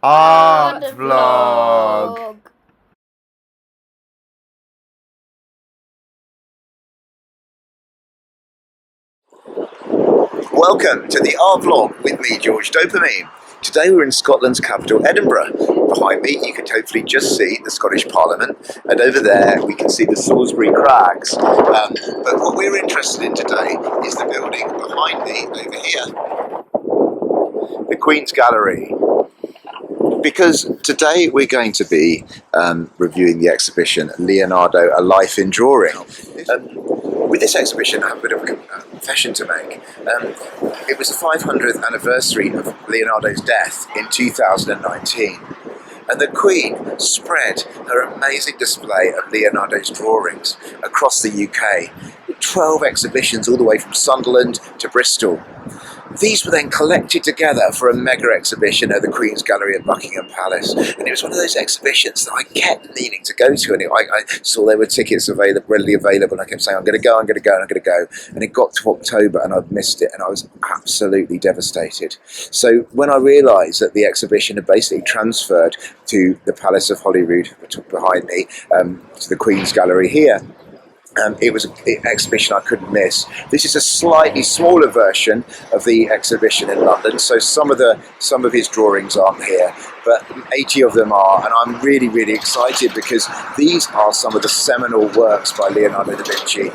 ArtVlog. Welcome to the ArtVlog with me, George Dopamine. Today we're in Scotland's capital, Edinburgh. Behind me you can hopefully just see the Scottish Parliament, and over there we can see the Salisbury Crags. But what we're interested in today is the building behind me over here, the Queen's Gallery. Because today we're going to be reviewing the exhibition Leonardo, A Life in Drawing. With this exhibition I have a bit of a confession to make. It was the 500th anniversary of Leonardo's death in 2019, and the Queen spread her amazing display of Leonardo's drawings across the UK, with 12 exhibitions all the way from Sunderland to Bristol. These were then collected together for a mega exhibition at the Queen's Gallery at Buckingham Palace, and it was one of those exhibitions that I kept needing to go to, and I saw there were tickets readily available, and I kept saying, I'm going to go, I'm going to go, I'm going to go, and it got to October and I'd missed it, and I was absolutely devastated. So when I realised that the exhibition had basically transferred to the Palace of Holyrood, behind me, to the Queen's Gallery here, it was an exhibition I couldn't miss. This is a slightly smaller version of the exhibition in London, so some of his drawings aren't here, but 80 of them are, and I'm really, really excited because these are some of the seminal works by Leonardo da Vinci.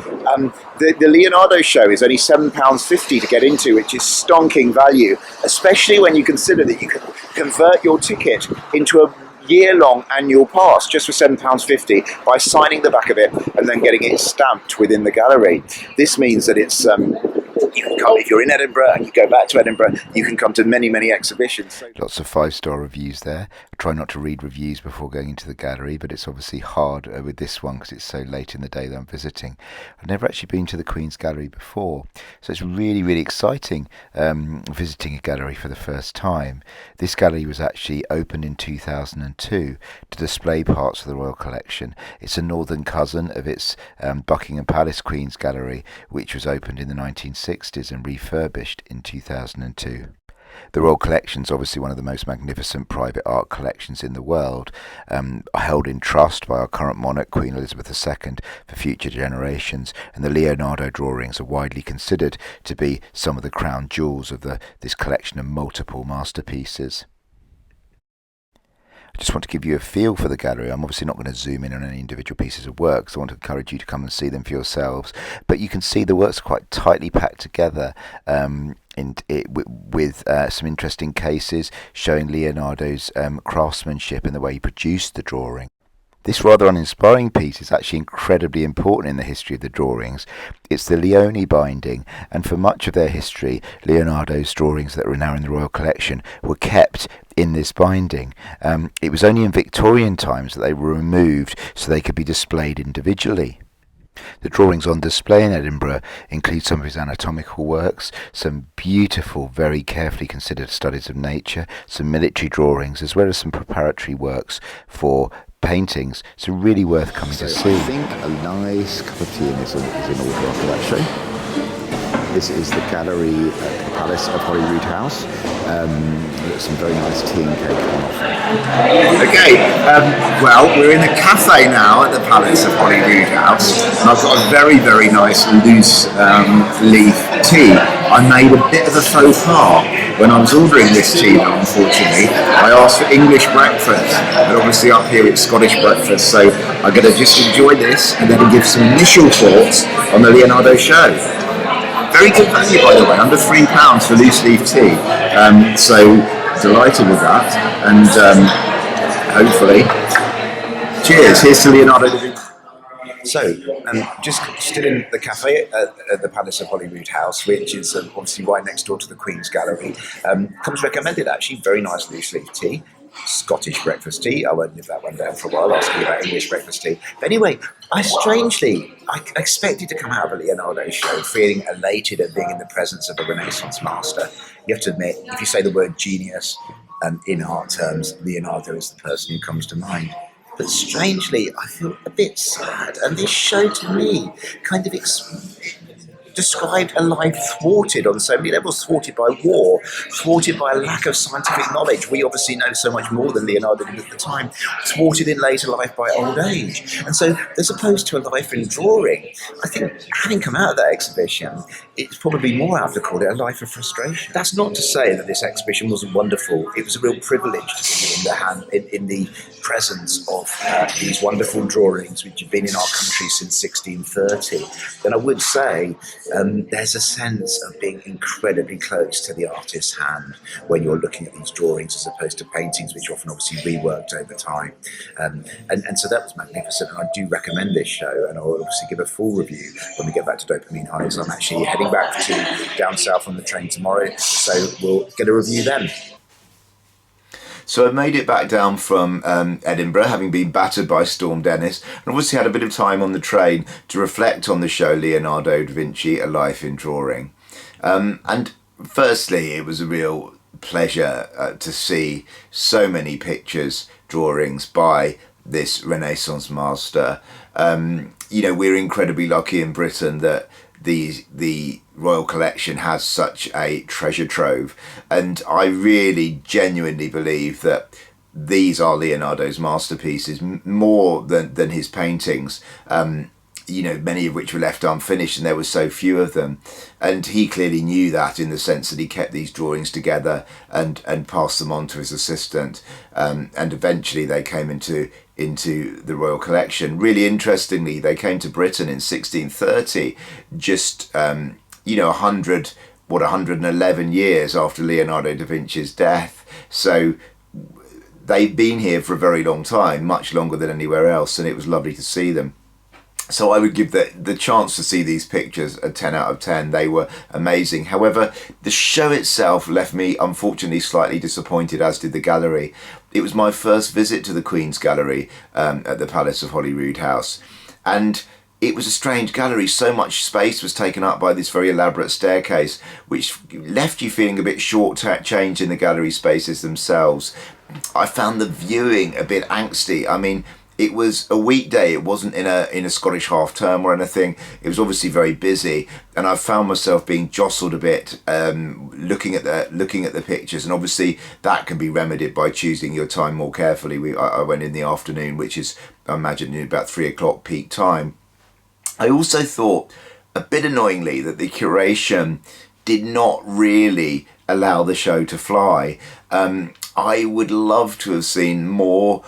The Leonardo show is only £7.50 to get into, which is stonking value, especially when you consider that you can convert your ticket into a year-long annual pass just for £7.50 by signing the back of it and then getting it stamped within the gallery. This means that it's you can come, if you're in Edinburgh and you go back to Edinburgh, you can come to many, many exhibitions. Lots of 5-star reviews there. I try not to read reviews before going into the gallery, but it's obviously hard with this one because it's so late in the day that I'm visiting. I've never actually been to the Queen's Gallery before, so it's really, really exciting visiting a gallery for the first time. This gallery was actually opened in 2002 to display parts of the Royal Collection. It's a northern cousin of its Buckingham Palace Queen's Gallery, which was opened in the 1960s and refurbished in 2002. The Royal Collection is obviously one of the most magnificent private art collections in the world, held in trust by our current monarch, Queen Elizabeth II, for future generations, and the Leonardo drawings are widely considered to be some of the crown jewels of this collection of multiple masterpieces. I just want to give you a feel for the gallery. I'm obviously not going to zoom in on any individual pieces of work, so I want to encourage you to come and see them for yourselves. But you can see the works are quite tightly packed together with some interesting cases showing Leonardo's craftsmanship and the way he produced the drawing. This rather uninspiring piece is actually incredibly important in the history of the drawings. It's the Leone binding, and for much of their history, Leonardo's drawings that are now in the Royal Collection were kept in this binding. It was only in Victorian times that they were removed so they could be displayed individually. The drawings on display in Edinburgh include some of his anatomical works, some beautiful, very carefully considered studies of nature, some military drawings, as well as some preparatory works for paintings, so really worth coming to see. I think a nice cup of tea is in order after that show. This is the gallery at the Palace of Holyroodhouse. Some very nice tea and cake on offer. Okay, well, we're in the cafe now at the Palace of Holyroodhouse, and I've got a very, very nice loose leaf tea. I made a bit of a faux pas when I was ordering this tea, though, unfortunately. I asked for English breakfast, but obviously up here it's Scottish breakfast, so I'm going to just enjoy this and then give some initial thoughts on the Leonardo show. Very good value, by the way, under £3 for loose leaf tea. So delighted with that, and hopefully, cheers. Here's to Leonardo da Vinci. So, just still in the cafe at the Palace of Holyroodhouse, which is obviously right next door to the Queen's Gallery. Comes recommended, actually, very nice loose leaf tea. Scottish breakfast tea. I won't live that one down for a while, asking about English breakfast tea. But anyway, I expected to come out of a Leonardo show feeling elated at being in the presence of a Renaissance master. You have to admit, if you say the word genius in art terms, Leonardo is the person who comes to mind. But strangely, I feel a bit sad, and this show to me kind of described a life thwarted on so many levels, thwarted by war, thwarted by a lack of scientific knowledge. We obviously know so much more than Leonardo did at the time, thwarted in later life by old age. And so, as opposed to a life in drawing, I think having come out of that exhibition, it's probably more apt to call it a life of frustration. That's not to say that this exhibition wasn't wonderful. It was a real privilege to be in the presence of these wonderful drawings which have been in our country since 1630. And I would say there's a sense of being incredibly close to the artist's hand when you're looking at these drawings, as opposed to paintings which are often obviously reworked over time. And so that was magnificent, and I do recommend this show, and I'll obviously give a full review when we get back to Dopamine Highs. I'm actually heading back to down south on the train tomorrow, so we'll get a review then. So I made it back down from Edinburgh, having been battered by Storm Dennis, and obviously had a bit of time on the train to reflect on the show Leonardo da Vinci, A Life in Drawing. And firstly, it was a real pleasure to see so many pictures, drawings by this Renaissance master. We're incredibly lucky in Britain that the Royal Collection has such a treasure trove, and I really genuinely believe that these are Leonardo's masterpieces more than his paintings. Many of which were left unfinished, and there were so few of them. And he clearly knew that, in the sense that he kept these drawings together and passed them on to his assistant. And eventually they came into the Royal Collection. Really interestingly, they came to Britain in 1630, just 111 years after Leonardo da Vinci's death. So they've been here for a very long time, much longer than anywhere else, and it was lovely to see them. So I would give the chance to see these pictures a 10 out of 10. They were amazing. However, the show itself left me unfortunately slightly disappointed, as did the gallery. It was my first visit to the Queen's Gallery at the Palace of Holyroodhouse, and it was a strange gallery. So much space was taken up by this very elaborate staircase, which left you feeling a bit short-changed in the gallery spaces themselves. I found the viewing a bit angsty. I mean, it was a weekday. It wasn't in a Scottish half term or anything. It was obviously very busy, and I found myself being jostled a bit, looking at the pictures. And obviously that can be remedied by choosing your time more carefully. I went in the afternoon, which is, I imagine, about 3 o'clock peak time. I also thought, a bit annoyingly, that the curation did not really allow the show to fly. I would love to have seen more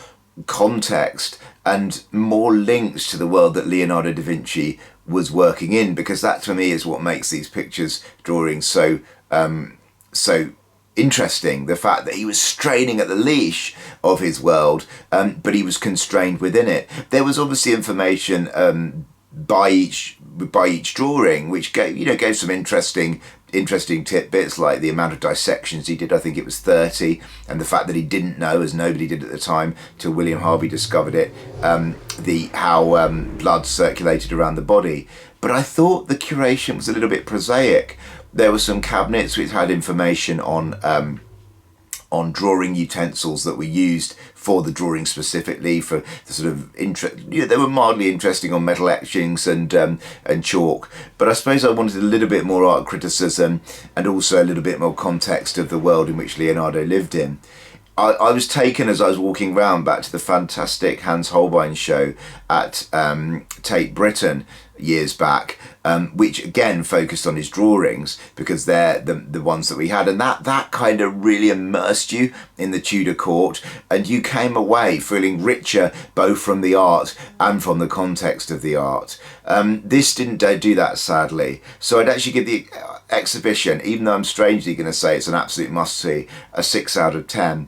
context and more links to the world that Leonardo da Vinci was working in, because that to me is what makes these pictures, drawings so interesting. The fact that he was straining at the leash of his world, but he was constrained within it. There was obviously information by each drawing which gave some interesting tidbits, like the amount of dissections he did. I think it was 30, and the fact that he didn't know, as nobody did at the time till William Harvey discovered it, how blood circulated around the body. But I thought the curation was a little bit prosaic. There were some cabinets which had information on drawing utensils that were used for the drawing, specifically for the sort of they were mildly interesting on metal etchings and chalk. But I suppose I wanted a little bit more art criticism, and also a little bit more context of the world in which Leonardo lived in. I was taken, as I was walking round, back to the fantastic Hans Holbein show at Tate Britain years back, which again focused on his drawings, because they're the ones that we had, and that kind of really immersed you in the Tudor court, and you came away feeling richer both from the art and from the context of the art. This didn't do that, sadly, so I'd actually give the exhibition, even though I'm strangely going to say it's an absolute must-see, a 6 out of 10.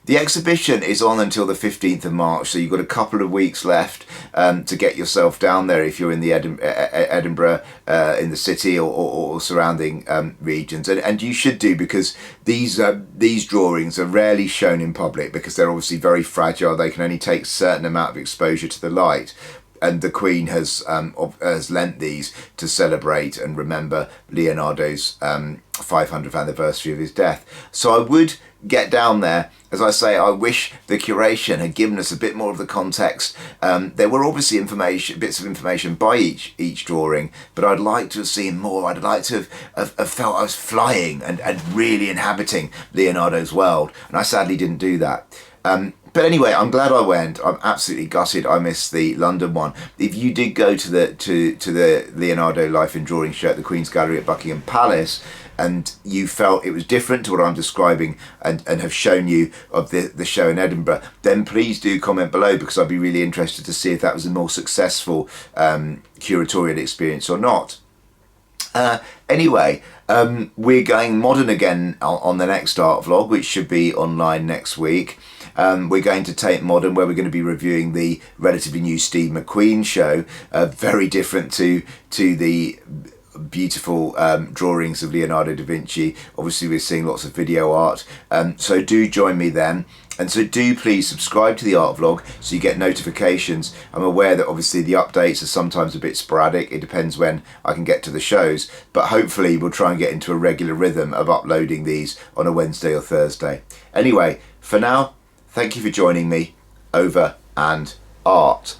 The exhibition is on until the 15th of March, so you've got a couple of weeks left to get yourself down there if you're in the Edinburgh, in the city or surrounding regions. And you should do, because these drawings are rarely shown in public, because they're obviously very fragile. They can only take a certain amount of exposure to the light. And the Queen has lent these to celebrate and remember Leonardo's 500th anniversary of his death. So I would get down there. As I say, I wish the curation had given us a bit more of the context. There were obviously bits of information by each drawing, but I'd like to have seen more. I'd like to have felt I was flying and really inhabiting Leonardo's world, and I sadly didn't do that. But anyway, I'm glad I went. I'm absolutely gutted I missed the London one. If you did go to the Leonardo Life in Drawing show at the Queen's Gallery at Buckingham Palace, and you felt it was different to what I'm describing and have shown you of the show in Edinburgh, then please do comment below, because I'd be really interested to see if that was a more successful curatorial experience or not. Anyway, we're going modern again on the next art vlog, which should be online next week. We're going to Tate Modern, where we're going to be reviewing the relatively new Steve McQueen show, very different to the beautiful drawings of Leonardo da Vinci. Obviously we're seeing lots of video art, so do join me then. And so do please subscribe to the art vlog so you get notifications. I'm aware that obviously the updates are sometimes a bit sporadic. It depends when I can get to the shows, but hopefully we'll try and get into a regular rhythm of uploading these on a Wednesday or Thursday. Anyway, for now, thank you for joining me. Over and art.